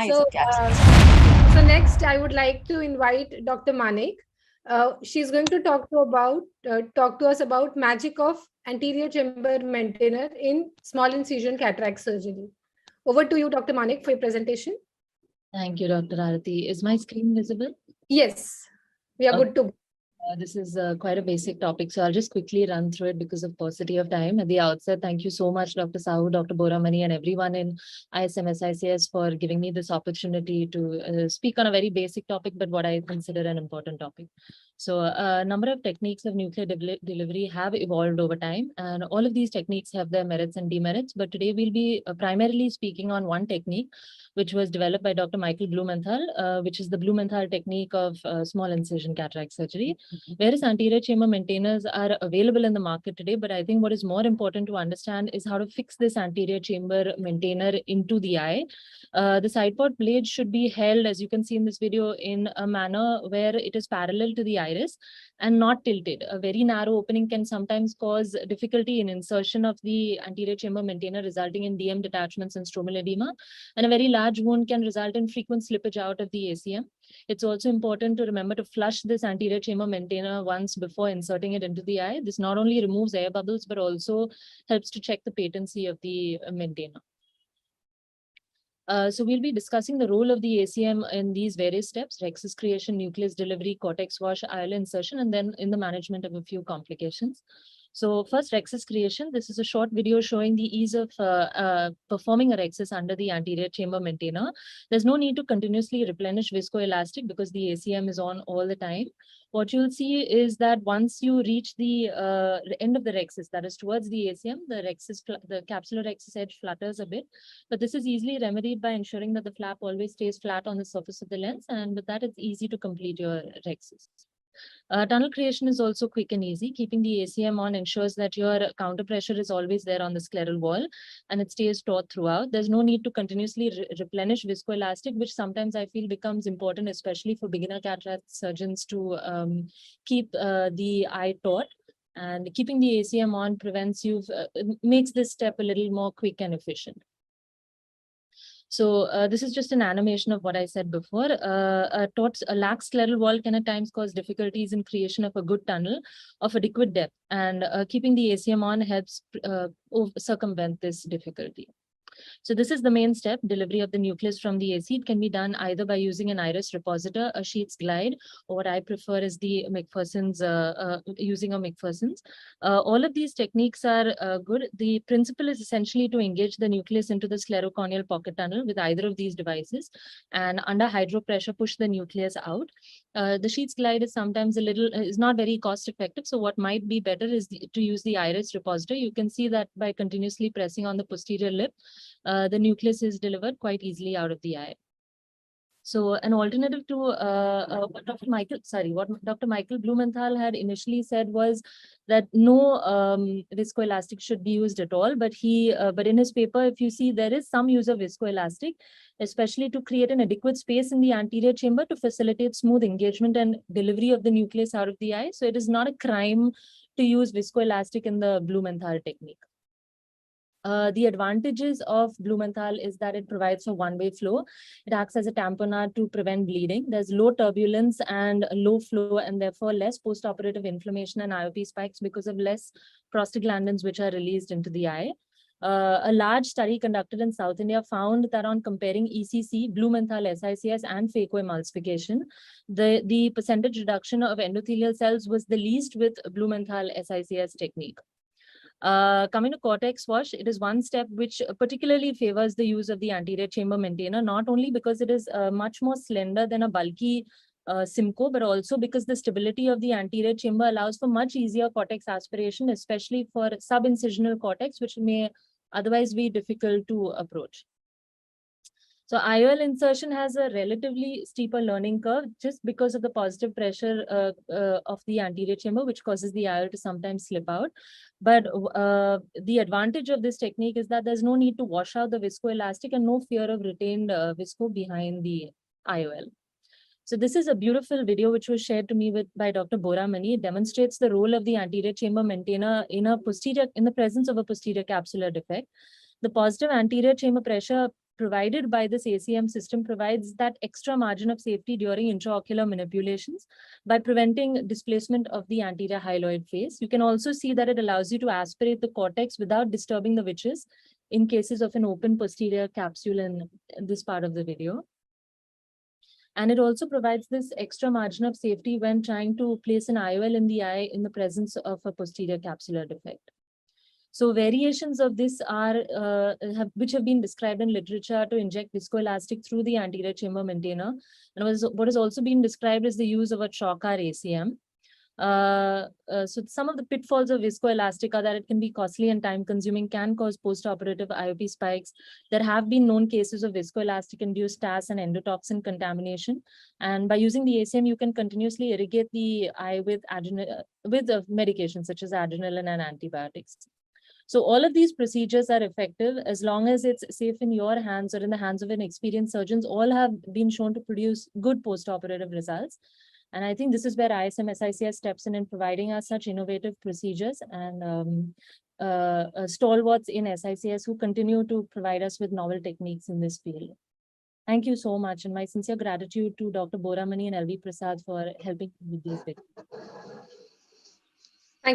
Nice. So, Okay. so next I would like to invite Dr. Maneck. She's going to talk to us about magic of anterior chamber maintainer in small incision cataract surgery. Over to you, Dr. Maneck, for your presentation. Thank you, Dr. Arati. Is my screen visible? Yes, we are good to go. This is quite a basic topic, so I'll just quickly run through it because of paucity of time. At the outset, thank you so much, Dr. Sahu, Dr. Boramani, and everyone in ISM SICS for giving me this opportunity to speak on a very basic topic, but what I consider an important topic. So a number of techniques of nuclear delivery have evolved over time, and all of these techniques have their merits and demerits, but today we'll be primarily speaking on one technique, which was developed by Dr. Michael Blumenthal, which is the Blumenthal technique of small incision cataract surgery. Whereas anterior chamber maintainers are available in the market today, but I think what is more important to understand is how to fix this anterior chamber maintainer into the eye. The side port blade should be held, as you can see in this video, in a manner where it is parallel to the iris and not tilted. A very narrow opening can sometimes cause difficulty in insertion of the anterior chamber maintainer, resulting in DM detachments and stromal edema, and a very large wound can result in frequent slippage out of the ACM. It's also important to remember to flush this anterior chamber maintainer once before inserting it into the eye. This not only removes air bubbles, but also helps to check the patency of the maintainer. So we'll be discussing the role of the ACM in these various steps: rhexis creation, nucleus delivery, cortex wash, IOL insertion, and then in the management of a few complications. So first, rhexis creation. This is a short video showing the ease of performing a rhexis under the anterior chamber maintainer. There's no need to continuously replenish viscoelastic because the ACM is on all the time. What you'll see is that once you reach the end of the rhexis, that is towards the ACM, the capsular rhexis edge flutters a bit, but this is easily remedied by ensuring that the flap always stays flat on the surface of the lens, and with that, it's easy to complete your rhexis. Tunnel creation is also quick and easy. Keeping the ACM on ensures that your counter pressure is always there on the scleral wall and it stays taut throughout. There's no need to continuously replenish viscoelastic, which sometimes I feel becomes important, especially for beginner cataract surgeons, to keep the eye taut. And keeping the ACM on prevents you, makes this step a little more quick and efficient. So this is just an animation of what I said before. A lax scleral wall can at times cause difficulties in creation of a good tunnel of adequate depth, and keeping the ACM on helps circumvent this difficulty. So this is the main step, delivery of the nucleus from the AC. It can be done either by using an iris repositor, a sheets glide, or what I prefer is the McPherson's, using a McPherson's. All of these techniques are good. The principle is essentially to engage the nucleus into the sclerocorneal pocket tunnel with either of these devices, and under hydro pressure, push the nucleus out. The sheets glide is sometimes is not very cost effective. So what might be better is to use the iris repositor. You can see that by continuously pressing on the posterior lip, the nucleus is delivered quite easily out of the eye. So an alternative to what Dr. Michael Blumenthal had initially said was that no viscoelastic should be used at all. But but in his paper, if you see, there is some use of viscoelastic, especially to create an adequate space in the anterior chamber to facilitate smooth engagement and delivery of the nucleus out of the eye. So it is not a crime to use viscoelastic in the Blumenthal technique. The advantages of Blumenthal is that it provides a one-way flow. It acts as a tamponade to prevent bleeding. There's low turbulence and low flow, and therefore less postoperative inflammation and IOP spikes because of less prostaglandins which are released into the eye. A large study conducted in South India found that on comparing ECC, Blumenthal SICS, and phacoemulsification, the percentage reduction of endothelial cells was the least with Blumenthal SICS technique. Coming to cortex wash, it is one step which particularly favors the use of the anterior chamber maintainer, not only because it is much more slender than a bulky Simcoe, but also because the stability of the anterior chamber allows for much easier cortex aspiration, especially for subincisional cortex, which may otherwise be difficult to approach. So IOL insertion has a relatively steeper learning curve just because of the positive pressure of the anterior chamber, which causes the IOL to sometimes slip out. But the advantage of this technique is that there's no need to wash out the viscoelastic and no fear of retained visco behind the IOL. So this is a beautiful video which was shared to me by Dr. Boramani. It demonstrates the role of the anterior chamber maintainer in the presence of a posterior capsular defect. The positive anterior chamber pressure provided by this ACM system provides that extra margin of safety during intraocular manipulations by preventing displacement of the anterior hyaloid face. You can also see that it allows you to aspirate the cortex without disturbing the vitreous in cases of an open posterior capsule in this part of the video. And it also provides this extra margin of safety when trying to place an IOL in the eye in the presence of a posterior capsular defect. So variations of this are which have been described in literature to inject viscoelastic through the anterior chamber maintainer. And what has also been described is the use of a trocar ACM. So some of the pitfalls of viscoelastic are that it can be costly and time consuming, can cause post-operative IOP spikes. There have been known cases of viscoelastic induced TAS and endotoxin contamination. And by using the ACM, you can continuously irrigate the eye with medications such as adrenaline and antibiotics. So all of these procedures are effective as long as it's safe in your hands or in the hands of an experienced surgeons. All have been shown to produce good post-operative results. And I think this is where ISM SICS steps in providing us such innovative procedures and stalwarts in SICS who continue to provide us with novel techniques in this field. Thank you so much. And my sincere gratitude to Dr. Boramani and LV Prasad for helping with these videos.